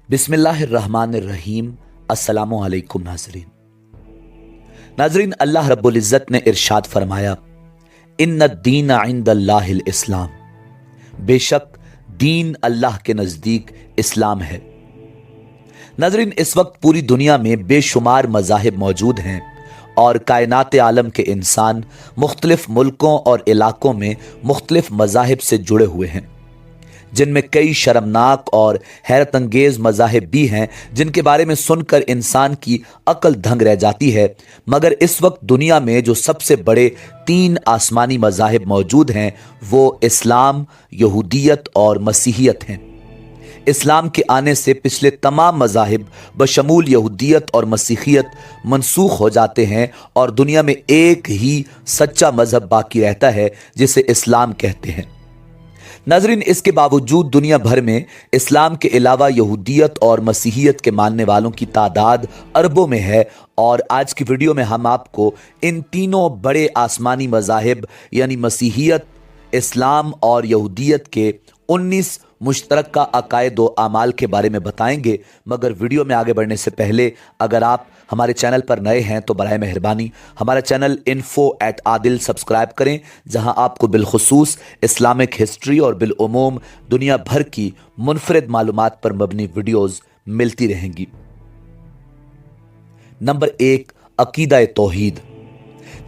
बिस्मिल्लाहिर्रहमानिर्रहीम। अस्सलामु अलैकुम नाज़रीन, अल्लाह रब्बुल इज़्ज़त ने इरशाद फरमाया, इन्नद्दीन इंदल्लाहिल इस्लाम, बेशक दीन अल्लाह के नज़दीक इस्लाम है। नाज़रीन, इस वक्त पूरी दुनिया में बेशुमार मज़ाहिब मौजूद हैं और कायनात आलम के इंसान मुख्तलिफ मुल्कों और इलाकों में मुख्तलिफ मज़ाहिब से जुड़े हुए हैं, जिनमें कई शर्मनाक और हैरत अंगेज मज़ाहिब भी हैं जिनके बारे में सुनकर इंसान की अक्ल दंग रह जाती है। मगर इस वक्त दुनिया में जो सबसे बड़े 3 आसमानी मज़ाहिब मौजूद हैं वो इस्लाम, यहूदियत और मसीहियत हैं। इस्लाम के आने से पिछले तमाम मज़ाहिब बशमूल यहूदियत और मसीहियत मनसूख हो जाते हैं और दुनिया में एक ही सच्चा मज़हब बाकी रहता है जिसे इस्लाम कहते हैं। नाज़रीन, इसके बावजूद दुनिया भर में इस्लाम के अलावा यहूदियत और मसीहियत के मानने वालों की तादाद अरबों में है और आज की वीडियो में हम आपको इन तीनों बड़े आसमानी मज़ाहिब यानी मसीहियत, इस्लाम और यहूदियत के 19 मुश्तरका अकायद व आमाल के बारे में बताएंगे। मगर वीडियो में आगे बढ़ने से पहले अगर आप हमारे चैनल पर नए हैं तो बराए मेहरबानी हमारा चैनल info@adil सब्सक्राइब करें, जहां आपको बिलखुसूस इस्लामिक हिस्ट्री और बिलउमूम दुनिया भर की मुनफरिद मालूमात पर मबनी वीडियोज़ मिलती रहेंगी। नंबर 1, अकीदा तौहीद।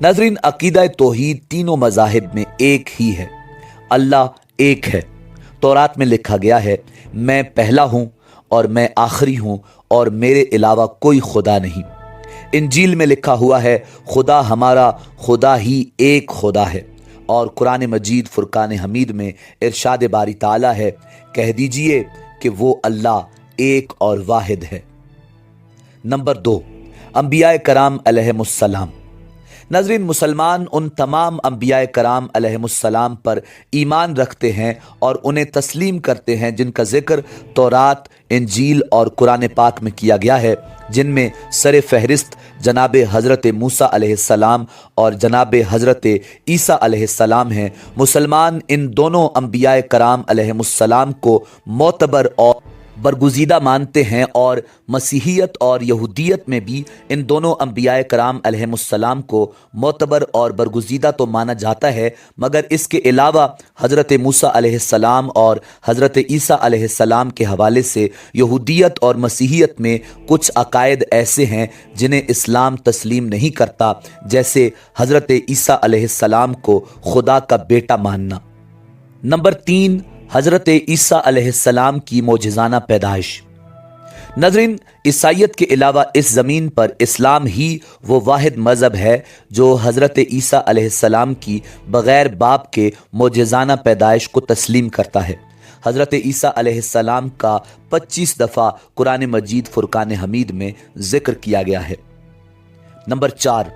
नाज़रीन, अकीदा तौहीद तीनों मज़ाहिब में एक ही है, अल्लाह एक है। तौरात में लिखा गया है, मैं पहला हूं और मैं आखिरी हूं और मेरे अलावा कोई खुदा नहीं। इंजील में लिखा हुआ है, खुदा हमारा खुदा ही एक खुदा है। और कुरान मजीद फुरकान हमीद में इरशाद बारी ताला है, कह दीजिए कि वो अल्लाह एक और वाहिद है। नंबर 2, अंबिया कराम अलैहिमुस्सलाम। नाज़रीन, मुसलमान उन तमाम अंबिया कराम अलैहिमुस्सलाम पर ईमान रखते हैं और उन्हें तस्लीम करते हैं जिनका जिक्र तौरात, इंजील और कुरान पाक में किया गया है, जिनमें सर फहरिस्त जनाब हज़रत मूसा अलैहिस्सलाम और जनाब हज़रत ईसा अलैहिस्सलाम हैं। मुसलमान इन दोनों अंबिया कराम अलैहिमुस्सलाम को मोतबर और बरगुज़ीदा मानते हैं और मसीहियत और यहूदियत में भी इन दोनों अंबिया कराम अलैहिमुस्सलाम को मोतबर और बरगुज़ीदा तो माना जाता है, मगर इसके अलावा हज़रत मूसा अलैहिस्सलाम और हज़रत ईसा अलैहिस्सलाम के हवाले से यहूदियत और मसीहियत में कुछ अकायद ऐसे हैं जिन्हें इस्लाम तस्लीम नहीं करता, जैसे हज़रत ईसा अलैहिस्सलाम को खुदा का बेटा मानना। नंबर 3, हज़रत ईसा अलैहिस्सलाम की मोजिज़ाना पैदाइश। नाज़रीन, ईसाइयत के अलावा इस ज़मीन पर इस्लाम ही वो वाहिद मज़हब है जो हज़रत ईसा अलैहिस्सलाम की बग़ैर बाप के मोजिज़ाना पैदाइश को तस्लीम करता है। हज़रत ईसा अलैहिस्सलाम का 25 दफ़ा कुरान मजीद फुरकान हमीद में ज़िक्र किया गया है। नंबर 4,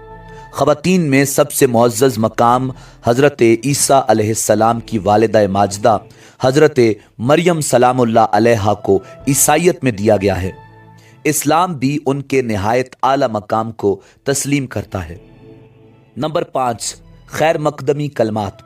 ख़वातीन में सबसे मुअज़्ज़ज़ मकाम हज़रत ईसा अलैहिस्सलाम की वालिदा माजिदा हज़रत मरियम सलामुल्लाह अलैहा को ईसाइयत में दिया गया है। इस्लाम भी उनके निहायत आला मकाम को तस्लीम करता है। नंबर 5, खैर मकदमी कलमात।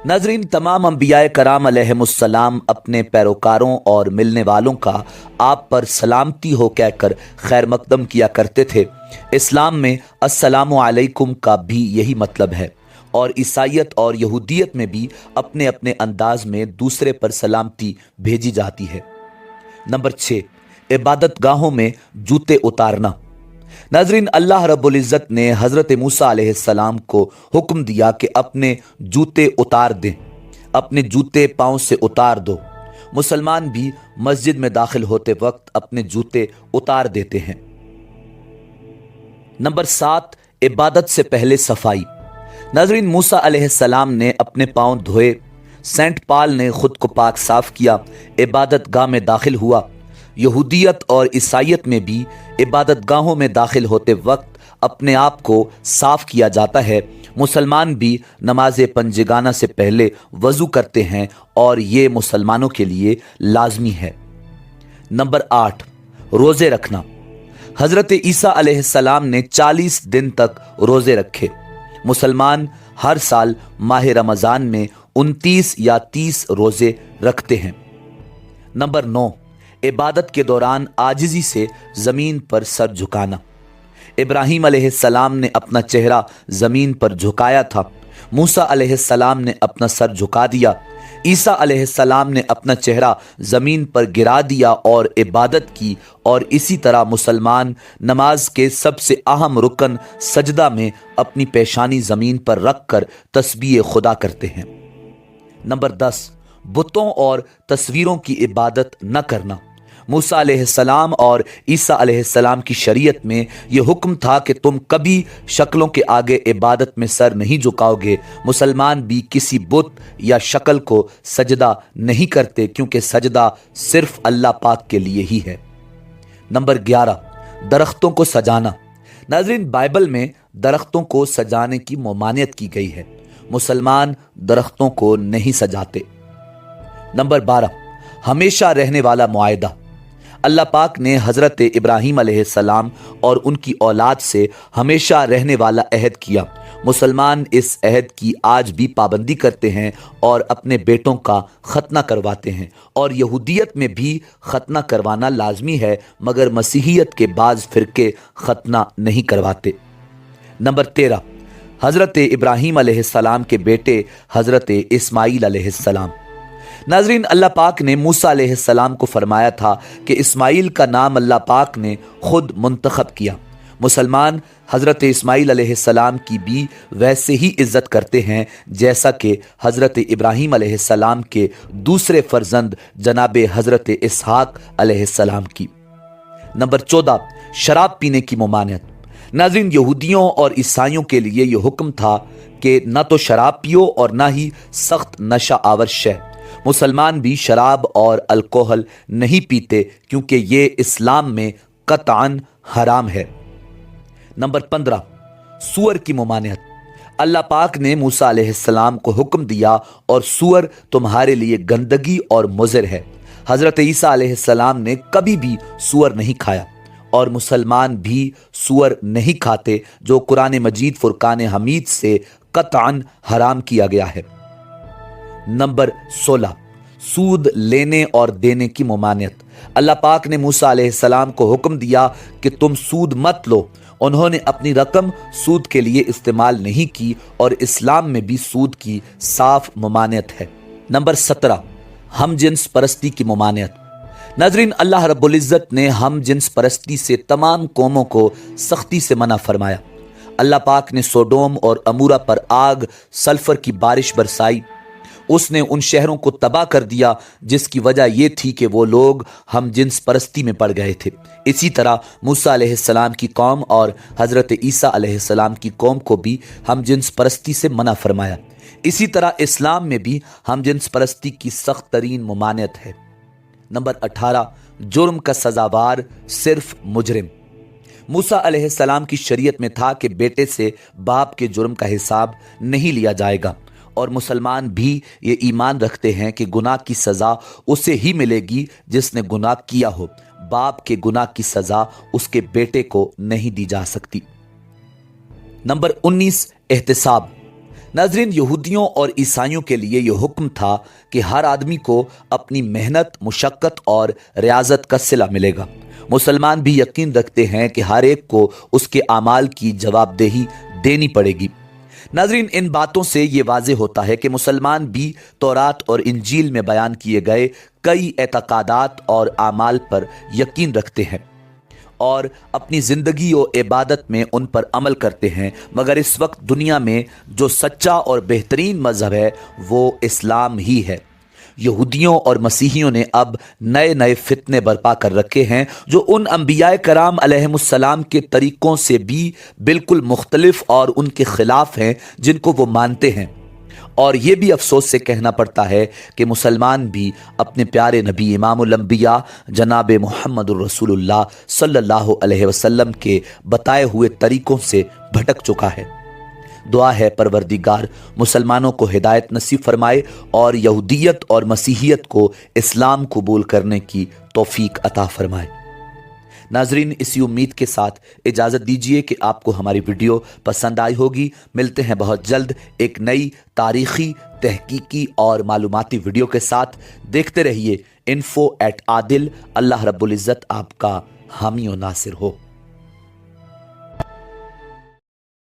नाज़रीन, तमाम अंबिया कराम अलैहिमुस्सलाम अपने पैरोकारों और मिलने वालों का आप पर सलामती हो कहकर खैर मकदम किया करते थे। इस्लाम में अस्सलामु अलैकुम का भी यही मतलब है और ईसाइयत और यहूदियत में भी अपने अपने अंदाज में दूसरे पर सलामती भेजी जाती है। नंबर 6, इबादत गाहों में जूते उतारना। नाज़रीन, अल्लाह रब्बुल इज़्ज़त ने हज़रत मूसा अलैहिस्सलाम को हुक्म दिया कि अपने जूते उतार दें, अपने जूते पाँव से उतार दो। मुसलमान भी मस्जिद में दाखिल होते वक्त अपने जूते उतार देते हैं। नंबर 7, इबादत से पहले सफाई। नाज़रीन, मूसा अलैहिस्सलाम ने अपने पाँव धोए, सेंट पाल ने खुद को पाक साफ किया, इबादत गाह में दाखिल हुआ। यहूदियत और ईसाइयत में भी इबादत गाहों में दाखिल होते वक्त अपने आप को साफ किया जाता है। मुसलमान भी नमाज पंजगाना से पहले वज़ू करते हैं और ये मुसलमानों के लिए लाजमी है। नंबर 8, रोज़े रखना। हज़रत ईसा अलैहिस्सलाम ने 40 दिन तक रोज़े रखे। मुसलमान हर साल माह रमज़ान में 29 या 30 रोज़े रखते हैं। नंबर 9, इबादत के दौरान आजिज़ी से ज़मीन पर सर झुकाना। इब्राहीम अलैहिस्सलाम ने अपना चेहरा ज़मीन पर झुकाया था, मूसा अलैहिस्सलाम ने अपना सर झुका दिया, ईसा अलैहिस्सलाम ने अपना चेहरा ज़मीन पर गिरा दिया और इबादत की। और इसी तरह मुसलमान नमाज के सबसे अहम रुकन सजदा में अपनी पेशानी ज़मीन पर रख कर तस्बीह खुदा करते हैं। नंबर 10, बुतों और तस्वीरों की इबादत न करना। मूसा अलैहिस्सलाम और ईसा अलैहिस्सलाम की शरीयत में यह हुक्म था कि तुम कभी शक्लों के आगे इबादत में सर नहीं झुकाओगे। मुसलमान भी किसी बुत या शक्ल को सजदा नहीं करते, क्योंकि सजदा सिर्फ अल्लाह पाक के लिए ही है। नंबर 11, दरख्तों को सजाना। नाज़रीन, बाइबल में दरख्तों को सजाने की ममानियत की गई है। मुसलमान दरख्तों को नहीं सजाते। नंबर 12, हमेशा रहने वाला मुआहदा। अल्लाह पाक ने हज़रत इब्राहीम अलैहिस्सलाम और उनकी औलाद से हमेशा रहने वाला अहद किया। मुसलमान इस अहद की आज भी पाबंदी करते हैं और अपने बेटों का खतना करवाते हैं। और यहूदियत में भी खतना करवाना लाजमी है, मगर मसीहियत के बाज़ फ़िरके खतना नहीं करवाते। नंबर 13, हज़रत इब्राहीम अलैहिस्सलाम के बेटे हज़रत इस्माईल अलैहिस्सलाम। नाज़रीन, अल्लाह पाक ने मूसा अलैहिस्सलाम को फरमाया था कि इस्माईल का नाम अल्लाह पाक ने खुद मुंतखब किया। मुसलमान हज़रत इस्माईल अलैहिस्सलाम की भी वैसे ही इज़्ज़त करते हैं जैसा कि हज़रत इब्राहीम अलैहिस्सलाम के दूसरे फ़र्जंद जनाब हज़रत इसहाक अलैहिस्सलाम की। नंबर 14, शराब पीने की ममानियत। नाज़रीन, यहूदियों और ईसाइयों के लिए यह हुक्म था कि न तो शराब पियो और ना ही सख्त नशा आवर शय। मुसलमान भी शराब और अल्कोहल नहीं पीते, क्योंकि ये इस्लाम में कतअन हराम है। नंबर 15, सूअर की ममानियत। अल्लाह पाक ने मूसा अलैहिस्सलाम को हुक्म दिया और सूअर तुम्हारे लिए गंदगी और मुज़र है। हज़रत ईसा अलैहिस्सलाम ने कभी भी सूअर नहीं खाया और मुसलमान भी सूअर नहीं खाते, जो कुरान मजीद फुरकान हमीद से कतअन हराम किया गया है। नंबर 16, सूद लेने और देने की ममानियत। अल्लाह पाक ने मूसा अलैहिस्सलाम को हुक्म दिया कि तुम सूद मत लो। उन्होंने अपनी रकम सूद के लिए इस्तेमाल नहीं की और इस्लाम में भी सूद की साफ ममानियत है। नंबर 17, हम जिन्स परस्ती की ममानियत। नाज़रीन, अल्लाह रब्बुल इज़्ज़त ने हम जिन्स परस्ती से तमाम कौमों को सख्ती से मना फरमाया। अल्लाह पाक ने सोडोम और अमूरा पर आग सल्फर की बारिश बरसाई। उसने उन शहरों को तबाह कर दिया जिसकी वजह यह थी कि वो लोग हम जिन्स परस्ती में पड़ गए थे। इसी तरह मूसा अलैहिस्सलाम की कौम और हज़रत ईसा अलैहिस्सलाम की कौम को भी हम जिन्स परस्ती से मना फरमाया। इसी तरह इस्लाम में भी हम जिन्स परस्ती की सख्त तरीन ममानियत है। नंबर 18, जुर्म का सजावार सिर्फ मुजरिम। मूसा अलैहिस्सलाम की शरीयत में था कि बेटे से बाप के जुर्म का हिसाब नहीं लिया जाएगा, और मुसलमान भी ये ईमान रखते हैं कि गुनाह की सज़ा उसे ही मिलेगी जिसने गुनाह किया हो। बाप के गुनाह की सज़ा उसके बेटे को नहीं दी जा सकती। नंबर 19, एहतिसाब। नाज़रीन, यहूदियों और ईसाइयों के लिए यह हुक्म था कि हर आदमी को अपनी मेहनत, मुशक्क़त और रियाजत का सिला मिलेगा। मुसलमान भी यकीन रखते हैं कि हर एक को उसके आमाल की जवाबदेही देनी पड़ेगी। नाज़रीन, इन बातों से ये वाज़ेह होता है कि मुसलमान भी तौरात और इंजील में बयान किए गए कई एतकादात और आमाल पर यकीन रखते हैं और अपनी ज़िंदगी और इबादत में उन पर अमल करते हैं, मगर इस वक्त दुनिया में जो सच्चा और बेहतरीन मज़हब है वो इस्लाम ही है। यहूदियों और मसीहियों ने अब नए नए फितने बर्पा कर रखे हैं जो उन अंबियाए कराम अलैहिमुस्सलाम के तरीक़ों से भी बिल्कुल मुख्तलिफ और उनके ख़िलाफ़ हैं जिनको वो मानते हैं। और ये भी अफसोस से कहना पड़ता है कि मुसलमान भी अपने प्यारे नबी इमामुल अंबिया जनाब मुहम्मदुर रसूलुल्लाह सल्लल्लाहु अलैहि वसल्लम के बताए हुए तरीक़ों से भटक चुका है। दुआ है परवरदिगार मुसलमानों को हिदायत नसीब फरमाए और यहूदियत और मसीहियत को इस्लाम कबूल करने की तौफीक अता फरमाए। नाजरीन, इसी उम्मीद के साथ इजाज़त दीजिए कि आपको हमारी वीडियो पसंद आई होगी। मिलते हैं बहुत जल्द एक नई तारीखी, तहकीकी और मालूमाती वीडियो के साथ। देखते रहिए info@adil। अल्लाह रब्बुल इज़्ज़त आपका हामी और नासिर हो।